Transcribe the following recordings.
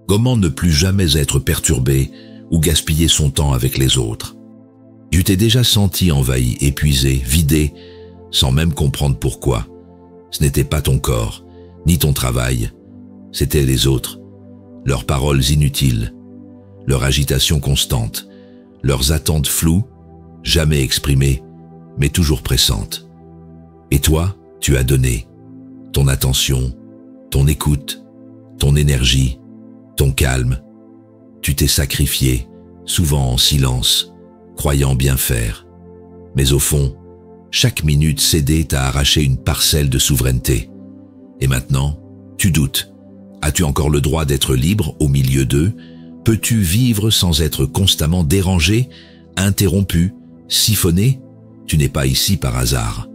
Comment ne plus jamais être perturbé ou gaspiller son temps avec les autres? Tu t'es déjà senti envahi, épuisé, vidé, sans même comprendre pourquoi. Ce n'était pas ton corps, ni ton travail, c'étaient les autres, leurs paroles inutiles, leur agitation constante, leurs attentes floues, jamais exprimées, mais toujours pressantes. Et toi, tu as donné ton attention, ton écoute, ton énergie, ton calme. Tu t'es sacrifié, souvent en silence, croyant bien faire. Mais au fond, chaque minute cédée t'a arraché une parcelle de souveraineté. Et maintenant, tu doutes. As-tu encore le droit d'être libre au milieu d'eux? Peux-tu vivre sans être constamment dérangé, interrompu, siphonné? Tu n'es pas ici par hasard.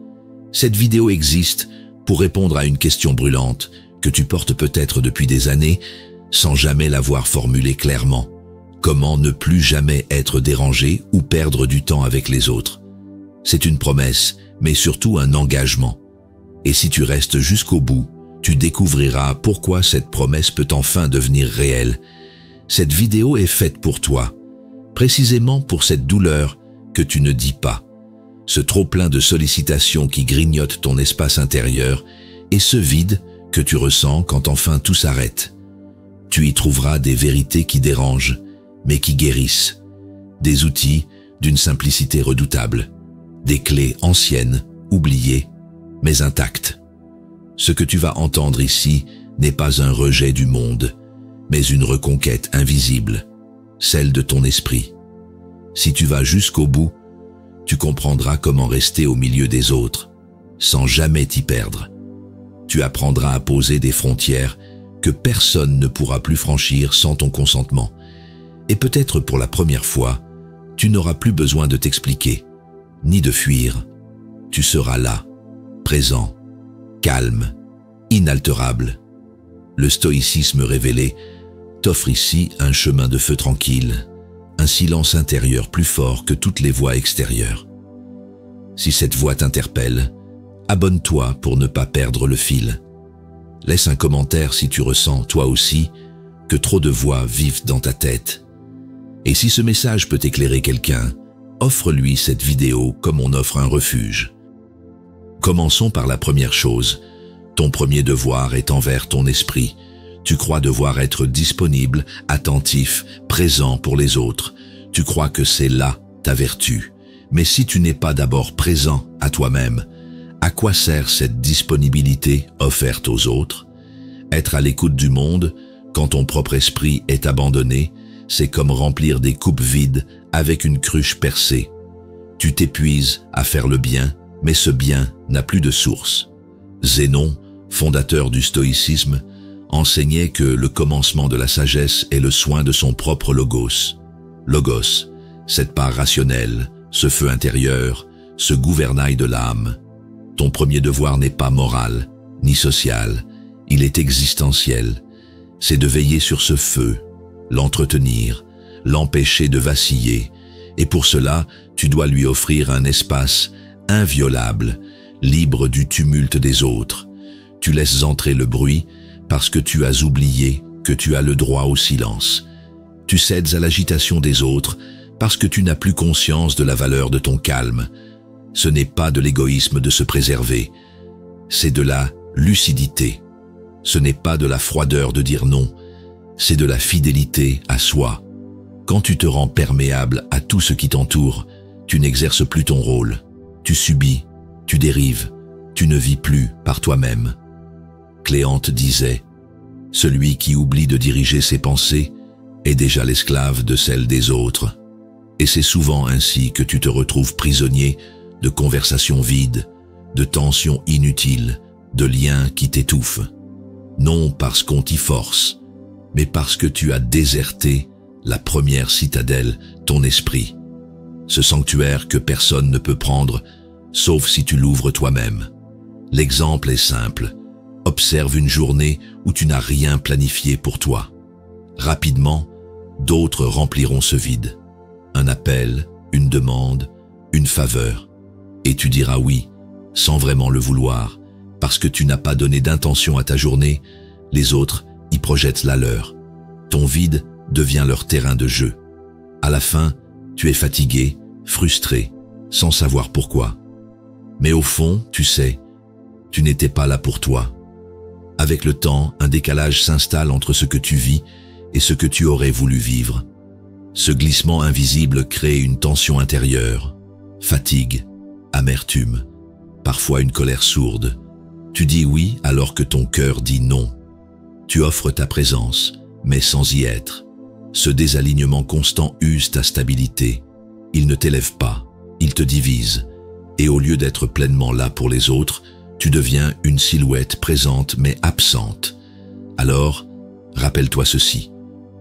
Cette vidéo existe pour répondre à une question brûlante que tu portes peut-être depuis des années sans jamais l'avoir formulée clairement. Comment ne plus jamais être dérangé ou perdre du temps avec les autres? C'est une promesse, mais surtout un engagement. Et si tu restes jusqu'au bout, tu découvriras pourquoi cette promesse peut enfin devenir réelle. Cette vidéo est faite pour toi, précisément pour cette douleur que tu ne dis pas, ce trop-plein de sollicitations qui grignote ton espace intérieur et ce vide que tu ressens quand enfin tout s'arrête. Tu y trouveras des vérités qui dérangent, mais qui guérissent, des outils d'une simplicité redoutable, des clés anciennes, oubliées, mais intactes. Ce que tu vas entendre ici n'est pas un rejet du monde, mais une reconquête invisible, celle de ton esprit. Si tu vas jusqu'au bout, tu comprendras comment rester au milieu des autres, sans jamais t'y perdre. Tu apprendras à poser des frontières que personne ne pourra plus franchir sans ton consentement. Et peut-être pour la première fois, tu n'auras plus besoin de t'expliquer, ni de fuir. Tu seras là, présent, calme, inaltérable. Le stoïcisme révélé t'offre ici un chemin de feu tranquille, un silence intérieur plus fort que toutes les voix extérieures. Si cette voix t'interpelle, abonne-toi pour ne pas perdre le fil. Laisse un commentaire si tu ressens, toi aussi, que trop de voix vivent dans ta tête. Et si ce message peut éclairer quelqu'un, offre-lui cette vidéo comme on offre un refuge. Commençons par la première chose. Ton premier devoir est envers ton esprit. Tu crois devoir être disponible, attentif, présent pour les autres. Tu crois que c'est là ta vertu. Mais si tu n'es pas d'abord présent à toi-même, à quoi sert cette disponibilité offerte aux autres? Être à l'écoute du monde, quand ton propre esprit est abandonné, c'est comme remplir des coupes vides avec une cruche percée. Tu t'épuises à faire le bien, mais ce bien n'a plus de source. Zénon, fondateur du stoïcisme, enseignait que le commencement de la sagesse est le soin de son propre logos. Logos, cette part rationnelle, ce feu intérieur, ce gouvernail de l'âme. Ton premier devoir n'est pas moral, ni social, il est existentiel. C'est de veiller sur ce feu, l'entretenir, l'empêcher de vaciller, et pour cela, tu dois lui offrir un espace inviolable, libre du tumulte des autres. Tu laisses entrer le bruit parce que tu as oublié que tu as le droit au silence. Tu cèdes à l'agitation des autres parce que tu n'as plus conscience de la valeur de ton calme. Ce n'est pas de l'égoïsme de se préserver, c'est de la lucidité. Ce n'est pas de la froideur de dire non, c'est de la fidélité à soi. Quand tu te rends perméable à tout ce qui t'entoure, tu n'exerces plus ton rôle. Tu subis, tu dérives, tu ne vis plus par toi-même. Cléante disait, « Celui qui oublie de diriger ses pensées est déjà l'esclave de celles des autres. » Et c'est souvent ainsi que tu te retrouves prisonnier de conversations vides, de tensions inutiles, de liens qui t'étouffent. Non parce qu'on t'y force, mais parce que tu as déserté la première citadelle, ton esprit. Ce sanctuaire que personne ne peut prendre, sauf si tu l'ouvres toi-même. L'exemple est simple. Observe une journée où tu n'as rien planifié pour toi. Rapidement, d'autres rempliront ce vide. Un appel, une demande, une faveur. Et tu diras oui, sans vraiment le vouloir, parce que tu n'as pas donné d'intention à ta journée, les autres y projettent la leur. Ton vide devient leur terrain de jeu. À la fin, tu es fatigué, frustré, sans savoir pourquoi. Mais au fond, tu sais, tu n'étais pas là pour toi. Avec le temps, un décalage s'installe entre ce que tu vis et ce que tu aurais voulu vivre. Ce glissement invisible crée une tension intérieure, fatigue, amertume, parfois une colère sourde. Tu dis oui alors que ton cœur dit non. Tu offres ta présence, mais sans y être. Ce désalignement constant use ta stabilité. Il ne t'élève pas, il te divise. Et au lieu d'être pleinement là pour les autres, tu deviens une silhouette présente mais absente. Alors, rappelle-toi ceci,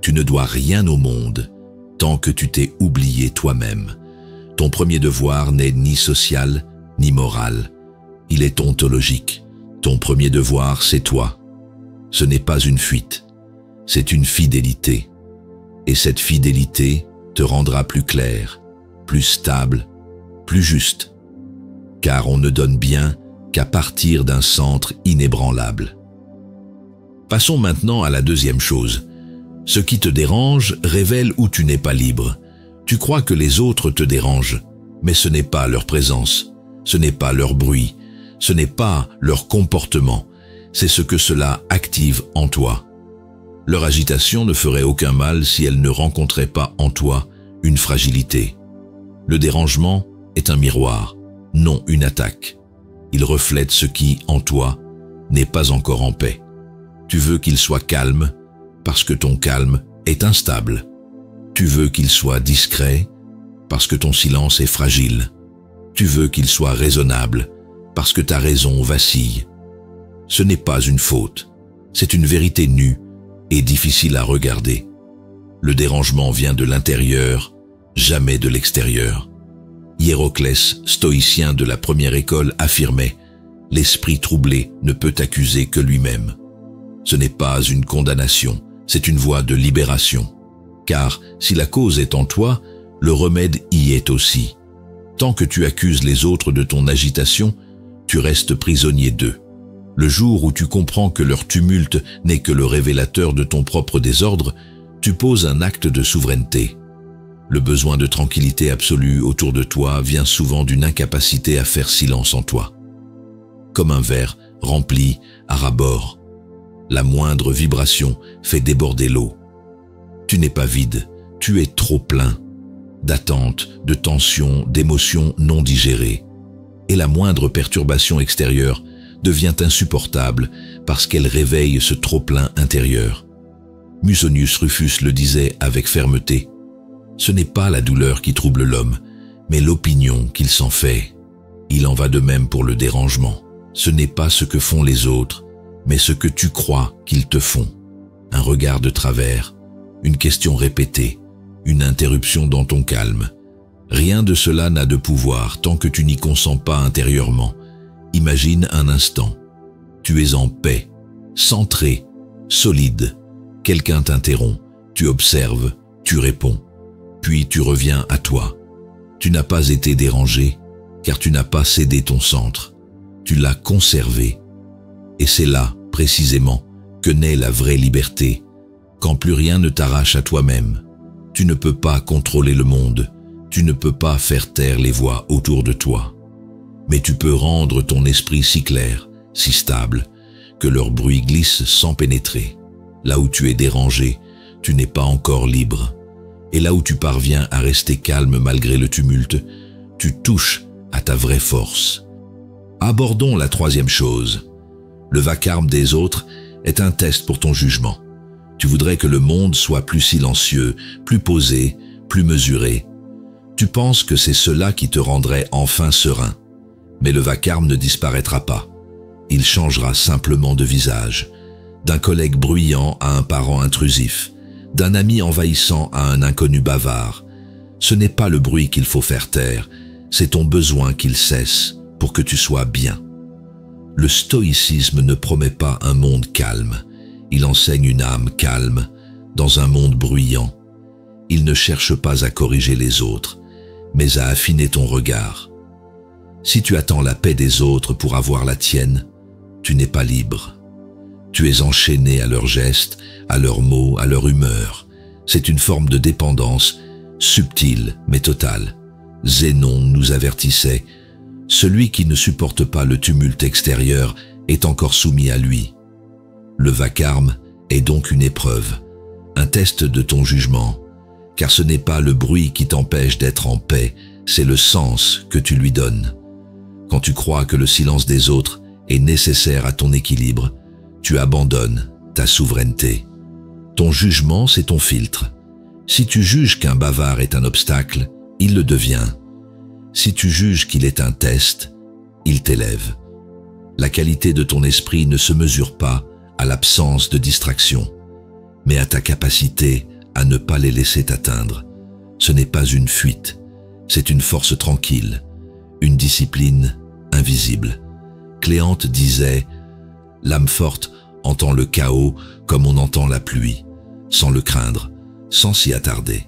tu ne dois rien au monde tant que tu t'es oublié toi-même. Ton premier devoir n'est ni social ni moral, il est ontologique. Ton premier devoir, c'est toi. Ce n'est pas une fuite, c'est une fidélité. Et cette fidélité te rendra plus clair, plus stable, plus juste. Car on ne donne bien qu'à partir d'un centre inébranlable. Passons maintenant à la deuxième chose. Ce qui te dérange révèle où tu n'es pas libre. Tu crois que les autres te dérangent, mais ce n'est pas leur présence, ce n'est pas leur bruit, ce n'est pas leur comportement, c'est ce que cela active en toi. Leur agitation ne ferait aucun mal si elle ne rencontrait pas en toi une fragilité. Le dérangement est un miroir, non une attaque. Il reflète ce qui, en toi, n'est pas encore en paix. Tu veux qu'il soit calme parce que ton calme est instable. Tu veux qu'il soit discret parce que ton silence est fragile. Tu veux qu'il soit raisonnable parce que ta raison vacille. Ce n'est pas une faute, c'est une vérité nue et difficile à regarder. Le dérangement vient de l'intérieur, jamais de l'extérieur. Hiéroclès, stoïcien de la première école, affirmait « L'esprit troublé ne peut accuser que lui-même ». Ce n'est pas une condamnation, c'est une voie de libération. Car si la cause est en toi, le remède y est aussi. Tant que tu accuses les autres de ton agitation, tu restes prisonnier d'eux. Le jour où tu comprends que leur tumulte n'est que le révélateur de ton propre désordre, tu poses un acte de souveraineté. Le besoin de tranquillité absolue autour de toi vient souvent d'une incapacité à faire silence en toi. Comme un verre rempli à ras-bord, la moindre vibration fait déborder l'eau. Tu n'es pas vide, tu es trop plein d'attentes, de tensions, d'émotions non digérées. Et la moindre perturbation extérieure devient insupportable parce qu'elle réveille ce trop-plein intérieur. Musonius Rufus le disait avec fermeté. Ce n'est pas la douleur qui trouble l'homme, mais l'opinion qu'il s'en fait. Il en va de même pour le dérangement. Ce n'est pas ce que font les autres, mais ce que tu crois qu'ils te font. Un regard de travers, une question répétée, une interruption dans ton calme. Rien de cela n'a de pouvoir tant que tu n'y consens pas intérieurement. Imagine un instant. Tu es en paix, centré, solide. Quelqu'un t'interrompt, tu observes, tu réponds. Puis tu reviens à toi. Tu n'as pas été dérangé, car tu n'as pas cédé ton centre. Tu l'as conservé. Et c'est là, précisément, que naît la vraie liberté, quand plus rien ne t'arrache à toi-même. Tu ne peux pas contrôler le monde, tu ne peux pas faire taire les voix autour de toi. Mais tu peux rendre ton esprit si clair, si stable, que leur bruit glisse sans pénétrer. Là où tu es dérangé, tu n'es pas encore libre. Et là où tu parviens à rester calme malgré le tumulte, tu touches à ta vraie force. Abordons la troisième chose. Le vacarme des autres est un test pour ton jugement. Tu voudrais que le monde soit plus silencieux, plus posé, plus mesuré. Tu penses que c'est cela qui te rendrait enfin serein. Mais le vacarme ne disparaîtra pas. Il changera simplement de visage. D'un collègue bruyant à un parent intrusif. D'un ami envahissant à un inconnu bavard. Ce n'est pas le bruit qu'il faut faire taire, c'est ton besoin qu'il cesse pour que tu sois bien. Le stoïcisme ne promet pas un monde calme. Il enseigne une âme calme dans un monde bruyant. Il ne cherche pas à corriger les autres, mais à affiner ton regard. Si tu attends la paix des autres pour avoir la tienne, tu n'es pas libre. Tu es enchaîné à leurs gestes, à leurs mots, à leur humeur. C'est une forme de dépendance, subtile mais totale. Zénon nous avertissait, « Celui qui ne supporte pas le tumulte extérieur est encore soumis à lui. » Le vacarme est donc une épreuve, un test de ton jugement, car ce n'est pas le bruit qui t'empêche d'être en paix, c'est le sens que tu lui donnes. Quand tu crois que le silence des autres est nécessaire à ton équilibre, tu abandonnes ta souveraineté. Ton jugement, c'est ton filtre. Si tu juges qu'un bavard est un obstacle, il le devient. Si tu juges qu'il est un test, il t'élève. La qualité de ton esprit ne se mesure pas à l'absence de distraction, mais à ta capacité à ne pas les laisser t'atteindre. Ce n'est pas une fuite, c'est une force tranquille, une discipline invisible. Cléante disait « L'âme forte entend le chaos comme on entend la pluie, sans le craindre, sans s'y attarder. »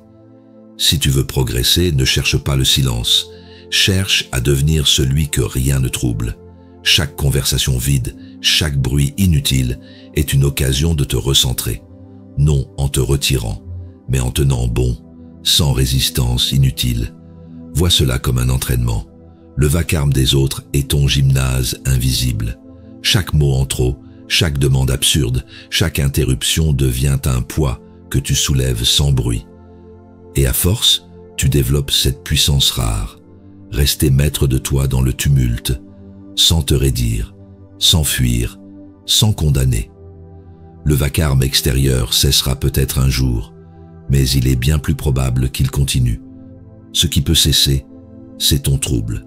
Si tu veux progresser, ne cherche pas le silence. Cherche à devenir celui que rien ne trouble. Chaque conversation vide, chaque bruit inutile est une occasion de te recentrer. Non en te retirant, mais en tenant bon, sans résistance inutile. Vois cela comme un entraînement. Le vacarme des autres est ton gymnase invisible. Chaque mot en trop, chaque demande absurde, chaque interruption devient un poids que tu soulèves sans bruit. Et à force, tu développes cette puissance rare. Rester maître de toi dans le tumulte, sans te raidir, sans fuir, sans condamner. Le vacarme extérieur cessera peut-être un jour, mais il est bien plus probable qu'il continue. Ce qui peut cesser, c'est ton trouble.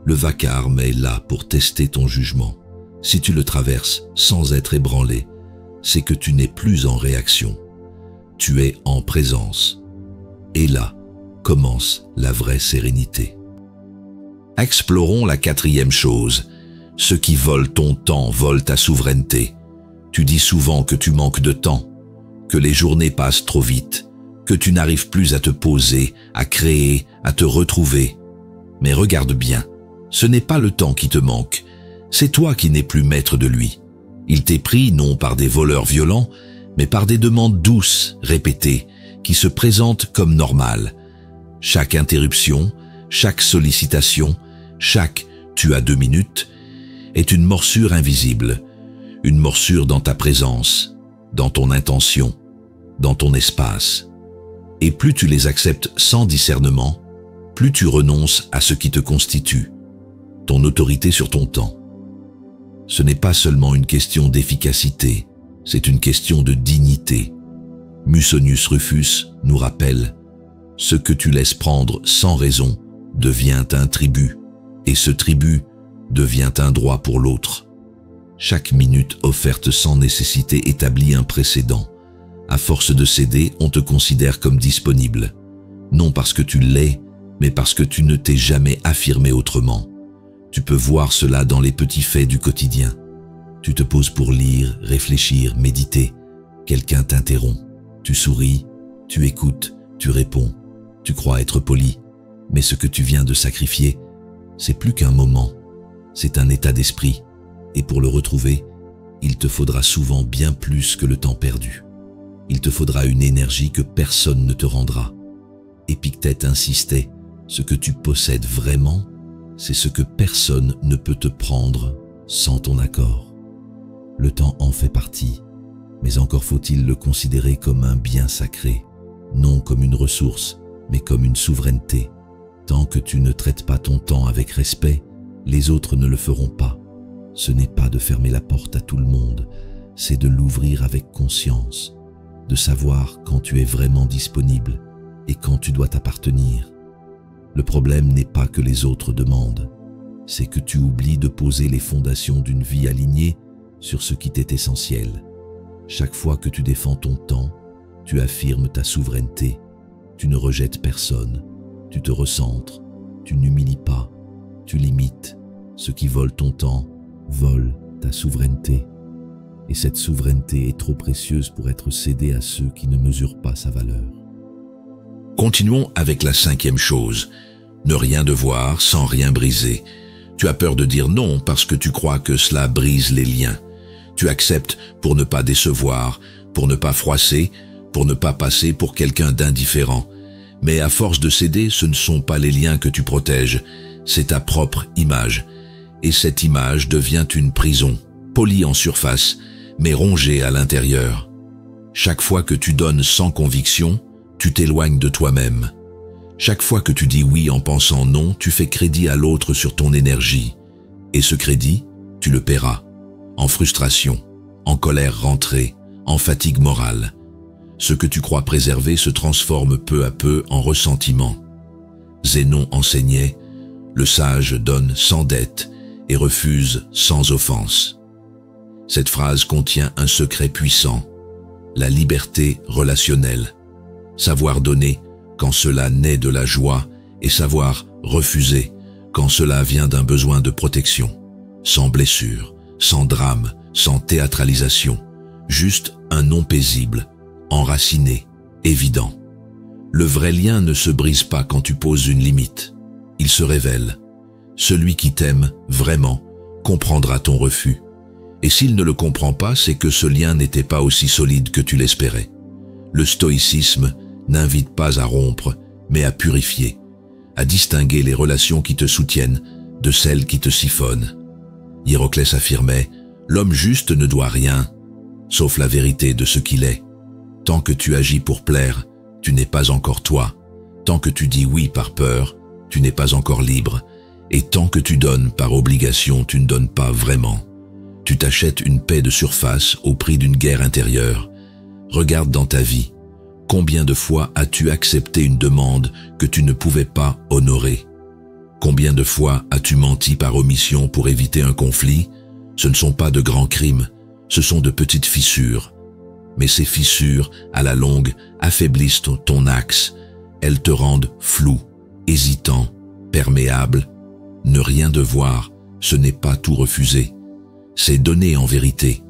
Le vacarme est là pour tester ton jugement. Si tu le traverses sans être ébranlé, c'est que tu n'es plus en réaction. Tu es en présence. Et là commence la vraie sérénité. Explorons la quatrième chose. Ceux qui volent ton temps volent ta souveraineté. Tu dis souvent que tu manques de temps, que les journées passent trop vite, que tu n'arrives plus à te poser, à créer, à te retrouver. Mais regarde bien, ce n'est pas le temps qui te manque, c'est toi qui n'es plus maître de lui. Il t'est pris non par des voleurs violents, mais par des demandes douces, répétées, qui se présentent comme normales. Chaque interruption, chaque sollicitation, chaque « tu as 2 minutes » est une morsure invisible, une morsure dans ta présence, dans ton intention, dans ton espace. Et plus tu les acceptes sans discernement, plus tu renonces à ce qui te constitue, ton autorité sur ton temps. Ce n'est pas seulement une question d'efficacité, c'est une question de dignité. Musonius Rufus nous rappelle « Ce que tu laisses prendre sans raison devient un tribut, et ce tribut devient un droit pour l'autre. » Chaque minute offerte sans nécessité établit un précédent. À force de céder, on te considère comme disponible. Non parce que tu l'es, mais parce que tu ne t'es jamais affirmé autrement. Tu peux voir cela dans les petits faits du quotidien. Tu te poses pour lire, réfléchir, méditer. Quelqu'un t'interrompt. Tu souris, tu écoutes, tu réponds. Tu crois être poli, mais ce que tu viens de sacrifier, c'est plus qu'un moment. C'est un état d'esprit. Et pour le retrouver, il te faudra souvent bien plus que le temps perdu. Il te faudra une énergie que personne ne te rendra. Épictète insistait, ce que tu possèdes vraiment, c'est ce que personne ne peut te prendre sans ton accord. Le temps en fait partie, mais encore faut-il le considérer comme un bien sacré, non comme une ressource, mais comme une souveraineté. Tant que tu ne traites pas ton temps avec respect, les autres ne le feront pas. Ce n'est pas de fermer la porte à tout le monde, c'est de l'ouvrir avec conscience, de savoir quand tu es vraiment disponible et quand tu dois t'appartenir. Le problème n'est pas que les autres demandent, c'est que tu oublies de poser les fondations d'une vie alignée sur ce qui t'est essentiel. Chaque fois que tu défends ton temps, tu affirmes ta souveraineté, tu ne rejettes personne, tu te recentres, tu n'humilies pas, tu limites. Ceux qui volent ton temps volent ta souveraineté. Et cette souveraineté est trop précieuse pour être cédée à ceux qui ne mesurent pas sa valeur. Continuons avec la 5e chose. Ne rien devoir sans rien briser. Tu as peur de dire non parce que tu crois que cela brise les liens. Tu acceptes pour ne pas décevoir, pour ne pas froisser, pour ne pas passer pour quelqu'un d'indifférent. Mais à force de céder, ce ne sont pas les liens que tu protèges, c'est ta propre image. Et cette image devient une prison, polie en surface, mais rongée à l'intérieur. Chaque fois que tu donnes sans conviction, tu t'éloignes de toi-même. Chaque fois que tu dis oui en pensant non, tu fais crédit à l'autre sur ton énergie. Et ce crédit, tu le paieras. En frustration, en colère rentrée, en fatigue morale. Ce que tu crois préserver se transforme peu à peu en ressentiment. Zénon enseignait, le sage donne sans dette et refuse sans offense. Cette phrase contient un secret puissant, la liberté relationnelle. Savoir donner quand cela naît de la joie et savoir refuser quand cela vient d'un besoin de protection, sans blessure, sans drame, sans théâtralisation, juste un non paisible, enraciné, évident. Le vrai lien ne se brise pas quand tu poses une limite, il se révèle. Celui qui t'aime vraiment comprendra ton refus. Et s'il ne le comprend pas, c'est que ce lien n'était pas aussi solide que tu l'espérais. Le stoïcisme n'invite pas à rompre, mais à purifier, à distinguer les relations qui te soutiennent de celles qui te siphonnent. Héraclès affirmait, l'homme juste ne doit rien, sauf la vérité de ce qu'il est. Tant que tu agis pour plaire, tu n'es pas encore toi. Tant que tu dis oui par peur, tu n'es pas encore libre. Et tant que tu donnes par obligation, tu ne donnes pas vraiment. Tu t'achètes une paix de surface au prix d'une guerre intérieure. Regarde dans ta vie. Combien de fois as-tu accepté une demande que tu ne pouvais pas honorer? Combien de fois as-tu menti par omission pour éviter un conflit? Ce ne sont pas de grands crimes, ce sont de petites fissures. Mais ces fissures, à la longue, affaiblissent ton axe. Elles te rendent flou, hésitant, perméable. Ne rien devoir, ce n'est pas tout refuser. C'est donner en vérité,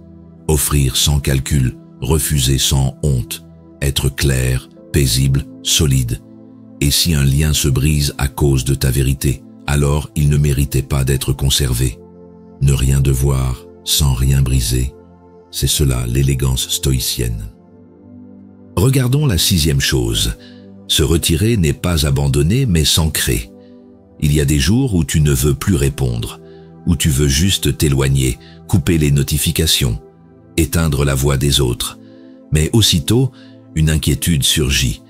offrir sans calcul, refuser sans honte, être clair, paisible, solide. Et si un lien se brise à cause de ta vérité, alors il ne méritait pas d'être conservé. Ne rien devoir, sans rien briser, c'est cela l'élégance stoïcienne. Regardons la 6e chose. Se retirer n'est pas abandonner, mais s'ancrer. Il y a des jours où tu ne veux plus répondre, où tu veux juste t'éloigner, couper les notifications, éteindre la voix des autres. Mais aussitôt, une inquiétude surgit.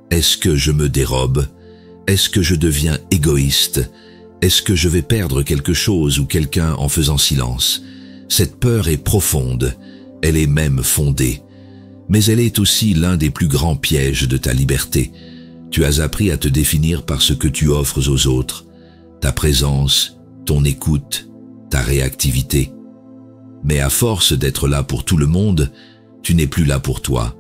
Est-ce que je me dérobe? Est-ce que je deviens égoïste? Est-ce que je vais perdre quelque chose ou quelqu'un en faisant silence? Cette peur est profonde, elle est même fondée. Mais elle est aussi l'un des plus grands pièges de ta liberté. Tu as appris à te définir par ce que tu offres aux autres, ta présence, ton écoute, ta réactivité. Mais à force d'être là pour tout le monde, tu n'es plus là pour toi.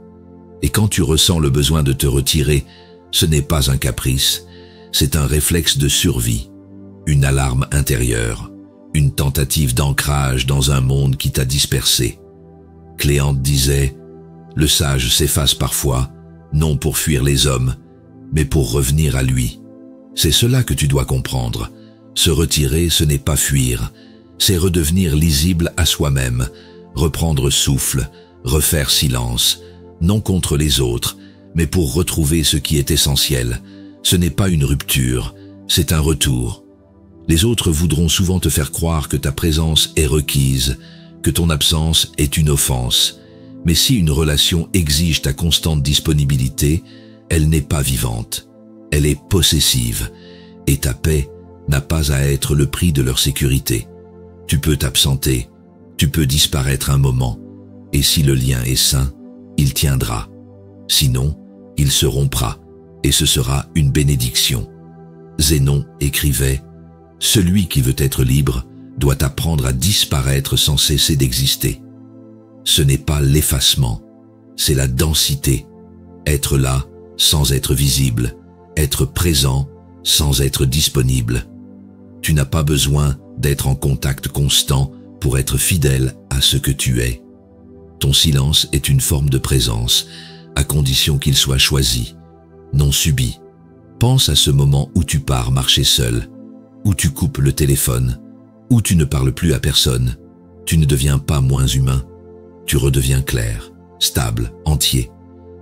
Et quand tu ressens le besoin de te retirer, ce n'est pas un caprice, c'est un réflexe de survie, une alarme intérieure, une tentative d'ancrage dans un monde qui t'a dispersé. Cléante disait, « Le sage s'efface parfois, non pour fuir les hommes, mais pour revenir à lui. » C'est cela que tu dois comprendre. Se retirer, ce n'est pas fuir, c'est redevenir lisible à soi-même, reprendre souffle, refaire silence, non contre les autres, mais pour retrouver ce qui est essentiel. Ce n'est pas une rupture, c'est un retour. Les autres voudront souvent te faire croire que ta présence est requise, que ton absence est une offense. Mais si une relation exige ta constante disponibilité, elle n'est pas vivante, elle est possessive, et ta paix n'a pas à être le prix de leur sécurité. Tu peux t'absenter, tu peux disparaître un moment, et si le lien est sain, il tiendra. Sinon, il se rompra, et ce sera une bénédiction. Zénon écrivait, « Celui qui veut être libre doit apprendre à disparaître sans cesser d'exister. » Ce n'est pas l'effacement, c'est la densité. Être là sans être visible, être présent sans être disponible. Tu n'as pas besoin d'être en contact constant pour être fidèle à ce que tu es. Ton silence est une forme de présence, à condition qu'il soit choisi, non subi. Pense à ce moment où tu pars marcher seul, où tu coupes le téléphone, où tu ne parles plus à personne. Tu ne deviens pas moins humain, tu redeviens clair, stable, entier.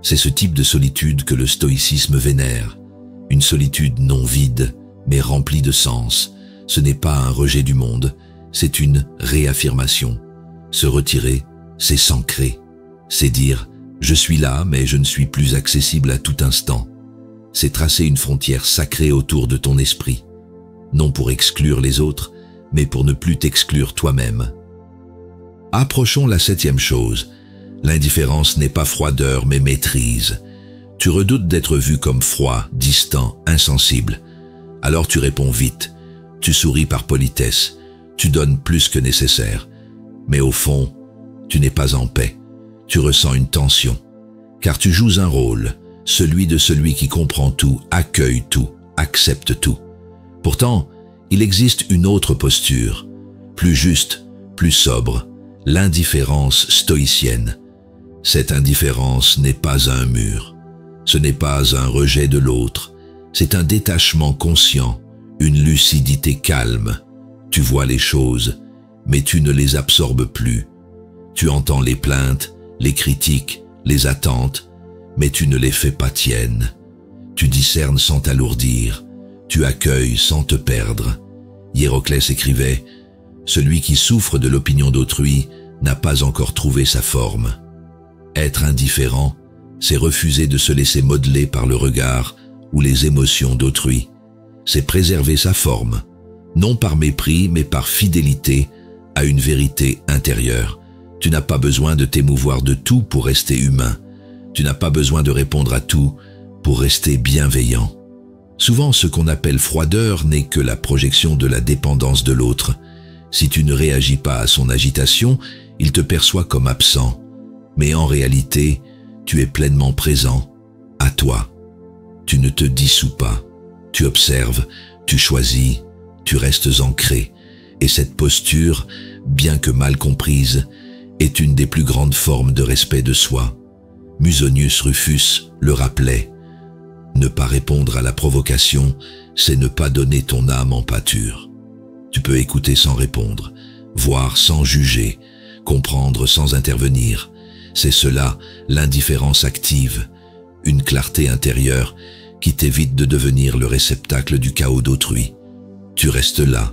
C'est ce type de solitude que le stoïcisme vénère. Une solitude non vide, mais remplie de sens. Ce n'est pas un rejet du monde, c'est une réaffirmation. Se retirer, c'est s'ancrer. C'est dire « je suis là, mais je ne suis plus accessible à tout instant ». C'est tracer une frontière sacrée autour de ton esprit. Non pour exclure les autres, mais pour ne plus t'exclure toi-même. Approchons la 7e chose. L'indifférence n'est pas froideur, mais maîtrise. Tu redoutes d'être vu comme froid, distant, insensible. Alors tu réponds vite. Tu souris par politesse. Tu donnes plus que nécessaire. Mais au fond, tu n'es pas en paix. Tu ressens une tension. Car tu joues un rôle, celui de celui qui comprend tout, accueille tout, accepte tout. Pourtant, il existe une autre posture, plus juste, plus sobre, l'indifférence stoïcienne. Cette indifférence n'est pas un mur, ce n'est pas un rejet de l'autre, c'est un détachement conscient, une lucidité calme. Tu vois les choses, mais tu ne les absorbes plus. Tu entends les plaintes, les critiques, les attentes, mais tu ne les fais pas tiennes. Tu discernes sans t'alourdir, tu accueilles sans te perdre. Hiéroclès écrivait « Celui qui souffre de l'opinion d'autrui n'a pas encore trouvé sa forme ». Être indifférent, c'est refuser de se laisser modeler par le regard ou les émotions d'autrui. C'est préserver sa forme, non par mépris mais par fidélité à une vérité intérieure. Tu n'as pas besoin de t'émouvoir de tout pour rester humain. Tu n'as pas besoin de répondre à tout pour rester bienveillant. Souvent, ce qu'on appelle froideur n'est que la projection de la dépendance de l'autre. Si tu ne réagis pas à son agitation, il te perçoit comme absent. Mais en réalité, tu es pleinement présent, à toi. Tu ne te dissous pas. Tu observes, tu choisis, tu restes ancré. Et cette posture, bien que mal comprise, est une des plus grandes formes de respect de soi. Musonius Rufus le rappelait. Ne pas répondre à la provocation, c'est ne pas donner ton âme en pâture. Tu peux écouter sans répondre, voir sans juger, comprendre sans intervenir. C'est cela, l'indifférence active, une clarté intérieure qui t'évite de devenir le réceptacle du chaos d'autrui. Tu restes là,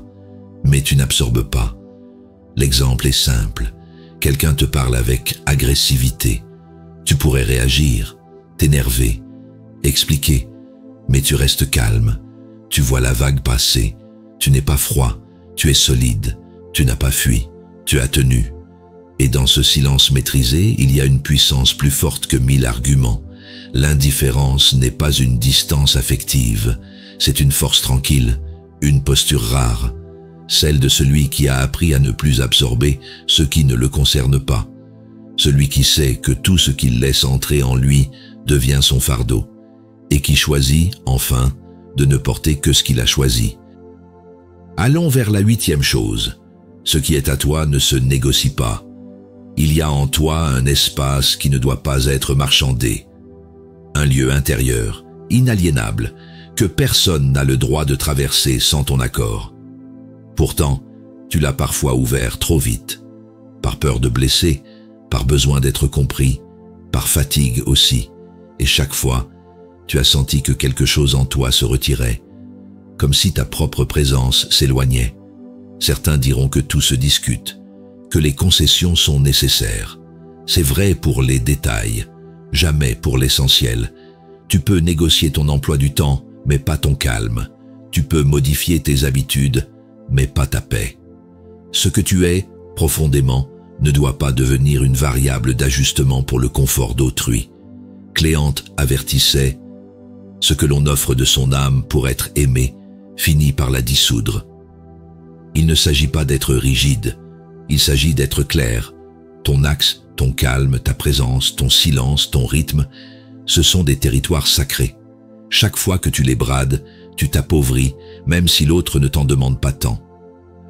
mais tu n'absorbes pas. L'exemple est simple. Quelqu'un te parle avec agressivité. Tu pourrais réagir, t'énerver, expliquer, mais tu restes calme. Tu vois la vague passer. Tu n'es pas froid, tu es solide. Tu n'as pas fui, tu as tenu. Et dans ce silence maîtrisé, il y a une puissance plus forte que 1000 arguments. L'indifférence n'est pas une distance affective, c'est une force tranquille, une posture rare, celle de celui qui a appris à ne plus absorber ce qui ne le concerne pas, celui qui sait que tout ce qu'il laisse entrer en lui devient son fardeau, et qui choisit, enfin, de ne porter que ce qu'il a choisi. Allons vers la 8e chose. Ce qui est à toi ne se négocie pas. Il y a en toi un espace qui ne doit pas être marchandé. Un lieu intérieur, inaliénable, que personne n'a le droit de traverser sans ton accord. Pourtant, tu l'as parfois ouvert trop vite, par peur de blesser, par besoin d'être compris, par fatigue aussi, et chaque fois, tu as senti que quelque chose en toi se retirait, comme si ta propre présence s'éloignait. Certains diront que tout se discute, que les concessions sont nécessaires. C'est vrai pour les détails, jamais pour l'essentiel. Tu peux négocier ton emploi du temps, mais pas ton calme. Tu peux modifier tes habitudes, mais pas ta paix. Ce que tu es, profondément, ne doit pas devenir une variable d'ajustement pour le confort d'autrui. Cléante avertissait « Ce que l'on offre de son âme pour être aimé finit par la dissoudre ». Il ne s'agit pas d'être rigide, il s'agit d'être clair. Ton axe, ton calme, ta présence, ton silence, ton rythme, ce sont des territoires sacrés. Chaque fois que tu les brades, tu t'appauvris, même si l'autre ne t'en demande pas tant.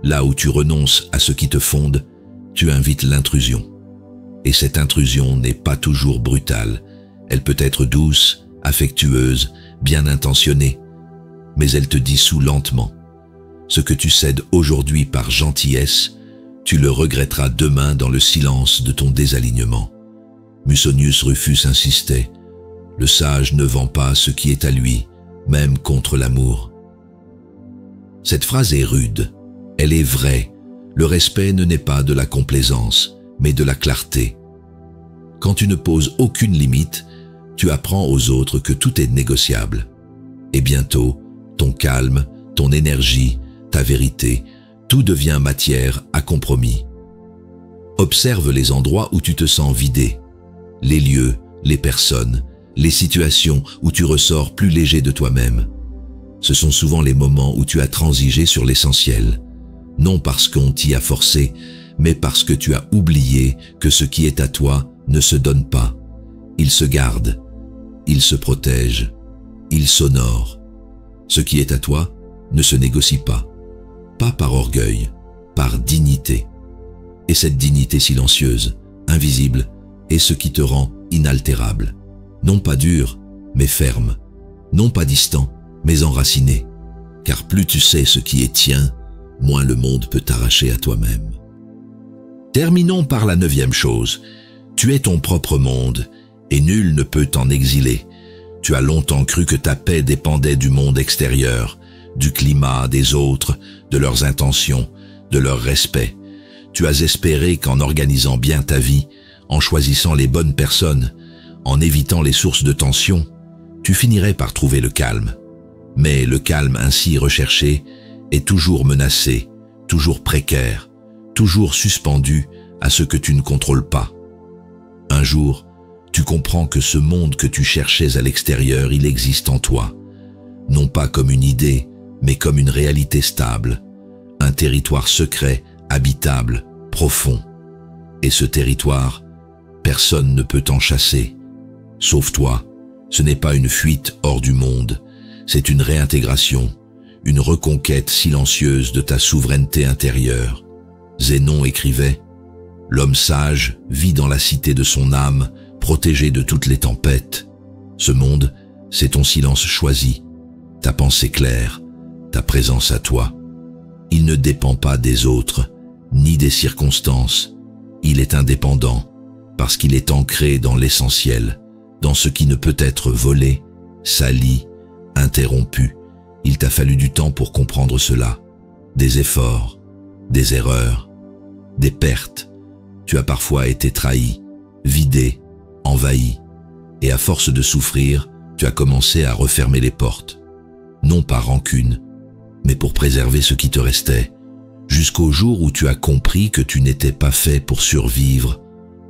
Là où tu renonces à ce qui te fonde, tu invites l'intrusion. Et cette intrusion n'est pas toujours brutale. Elle peut être douce, affectueuse, bien intentionnée, mais elle te dissout lentement. Ce que tu cèdes aujourd'hui par gentillesse, tu le regretteras demain dans le silence de ton désalignement. Musonius Rufus insistait. Le sage ne vend pas ce qui est à lui, même contre l'amour. Cette phrase est rude, elle est vraie. Le respect ne naît pas de la complaisance, mais de la clarté. Quand tu ne poses aucune limite, tu apprends aux autres que tout est négociable. Et bientôt, ton calme, ton énergie, ta vérité, tout devient matière à compromis. Observe les endroits où tu te sens vidé, les lieux, les personnes, les situations où tu ressors plus léger de toi-même. Ce sont souvent les moments où tu as transigé sur l'essentiel, non parce qu'on t'y a forcé, mais parce que tu as oublié que ce qui est à toi ne se donne pas. Il se garde, il se protège, il s'honore. Ce qui est à toi ne se négocie pas par orgueil, par dignité. Et cette dignité silencieuse, invisible, est ce qui te rend inaltérable. Non pas dur, mais ferme. Non pas distant, mais enraciné. Car plus tu sais ce qui est tien, moins le monde peut t'arracher à toi-même. Terminons par la 9e chose. Tu es ton propre monde, et nul ne peut t'en exiler. Tu as longtemps cru que ta paix dépendait du monde extérieur, du climat, des autres, de leurs intentions, de leur respect. Tu as espéré qu'en organisant bien ta vie, en choisissant les bonnes personnes, en évitant les sources de tension, tu finirais par trouver le calme. Mais le calme ainsi recherché est toujours menacé, toujours précaire, toujours suspendu à ce que tu ne contrôles pas. Un jour, tu comprends que ce monde que tu cherchais à l'extérieur, il existe en toi. Non pas comme une idée, mais comme une réalité stable, un territoire secret, habitable, profond. Et ce territoire, personne ne peut t'en chasser. Sauf toi, ce n'est pas une fuite hors du monde, c'est une réintégration, une reconquête silencieuse de ta souveraineté intérieure. Zénon écrivait « L'homme sage vit dans la cité de son âme, protégé de toutes les tempêtes. Ce monde, c'est ton silence choisi, ta pensée claire, ta présence à toi. Il ne dépend pas des autres, ni des circonstances. Il est indépendant, parce qu'il est ancré dans l'essentiel, dans ce qui ne peut être volé, sali, interrompu. Il t'a fallu du temps pour comprendre cela, des efforts, des erreurs, des pertes. Tu as parfois été trahi, vidé, envahi, et à force de souffrir, tu as commencé à refermer les portes, non par rancune, mais pour préserver ce qui te restait, jusqu'au jour où tu as compris que tu n'étais pas fait pour survivre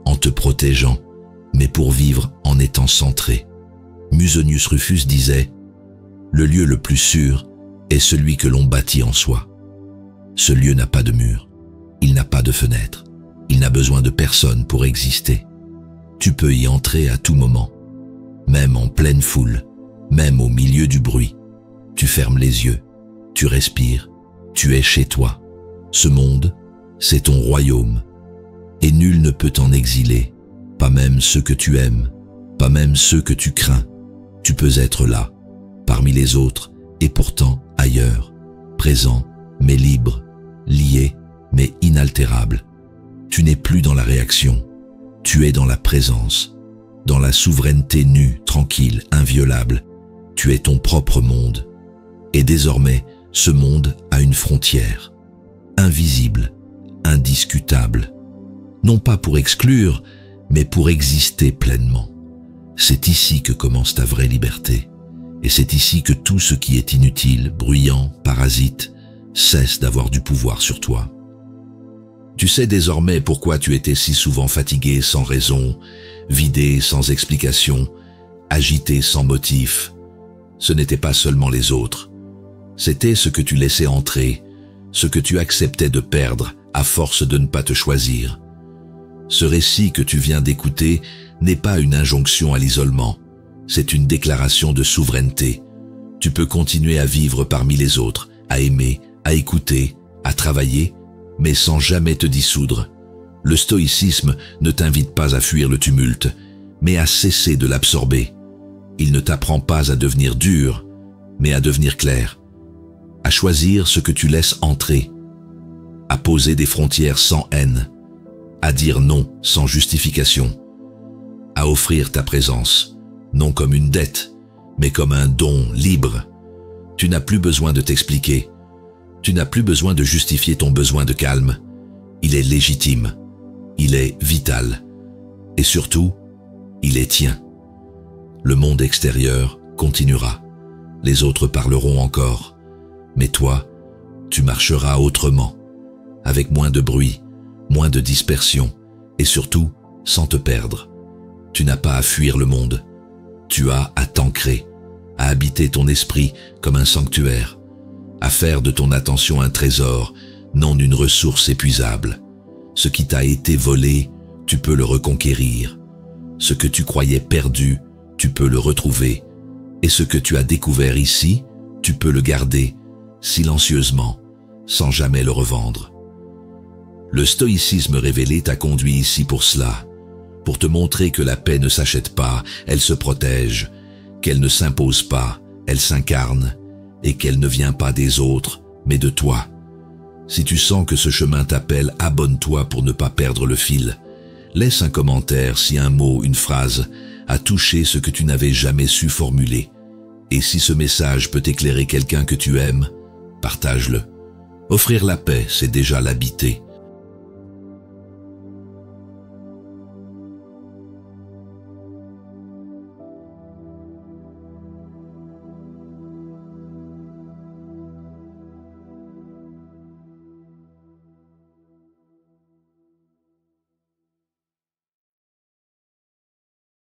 en te protégeant, mais pour vivre en étant centré. Musonius Rufus disait « Le lieu le plus sûr est celui que l'on bâtit en soi. Ce lieu n'a pas de mur, il n'a pas de fenêtre, il n'a besoin de personne pour exister. Tu peux y entrer à tout moment, même en pleine foule, même au milieu du bruit. Tu fermes les yeux, tu respires, tu es chez toi. Ce monde, c'est ton royaume, et nul ne peut t'en exiler, pas même ceux que tu aimes, pas même ceux que tu crains. Tu peux être là, parmi les autres, et pourtant ailleurs, présent, mais libre, lié, mais inaltérable. Tu n'es plus dans la réaction, tu es dans la présence, dans la souveraineté nue, tranquille, inviolable. Tu es ton propre monde. Et désormais, ce monde a une frontière, invisible, indiscutable, non pas pour exclure, mais pour exister pleinement. C'est ici que commence ta vraie liberté, et c'est ici que tout ce qui est inutile, bruyant, parasite, cesse d'avoir du pouvoir sur toi. Tu sais désormais pourquoi tu étais si souvent fatigué sans raison, vidé sans explication, agité sans motif. Ce n'était pas seulement les autres, c'était ce que tu laissais entrer, ce que tu acceptais de perdre à force de ne pas te choisir. Ce récit que tu viens d'écouter n'est pas une injonction à l'isolement, c'est une déclaration de souveraineté. Tu peux continuer à vivre parmi les autres, à aimer, à écouter, à travailler, mais sans jamais te dissoudre. Le stoïcisme ne t'invite pas à fuir le tumulte, mais à cesser de l'absorber. Il ne t'apprend pas à devenir dur, mais à devenir clair, à choisir ce que tu laisses entrer, à poser des frontières sans haine, à dire non sans justification. à offrir ta présence, non comme une dette, mais comme un don libre. Tu n'as plus besoin de t'expliquer. Tu n'as plus besoin de justifier ton besoin de calme. Il est légitime. Il est vital. Et surtout, il est tien. Le monde extérieur continuera. Les autres parleront encore. Mais toi, tu marcheras autrement, avec moins de bruit, moins de dispersion, et surtout, sans te perdre. Tu n'as pas à fuir le monde. Tu as à t'ancrer, à habiter ton esprit comme un sanctuaire, à faire de ton attention un trésor, non une ressource épuisable. Ce qui t'a été volé, tu peux le reconquérir. Ce que tu croyais perdu, tu peux le retrouver. Et ce que tu as découvert ici, tu peux le garder, silencieusement, sans jamais le revendre. Le stoïcisme révélé t'a conduit ici pour cela, pour te montrer que la paix ne s'achète pas, elle se protège, qu'elle ne s'impose pas, elle s'incarne, et qu'elle ne vient pas des autres, mais de toi. Si tu sens que ce chemin t'appelle, abonne-toi pour ne pas perdre le fil. Laisse un commentaire si un mot, une phrase, a touché ce que tu n'avais jamais su formuler. Et si ce message peut éclairer quelqu'un que tu aimes, partage-le. Offrir la paix, c'est déjà l'habiter.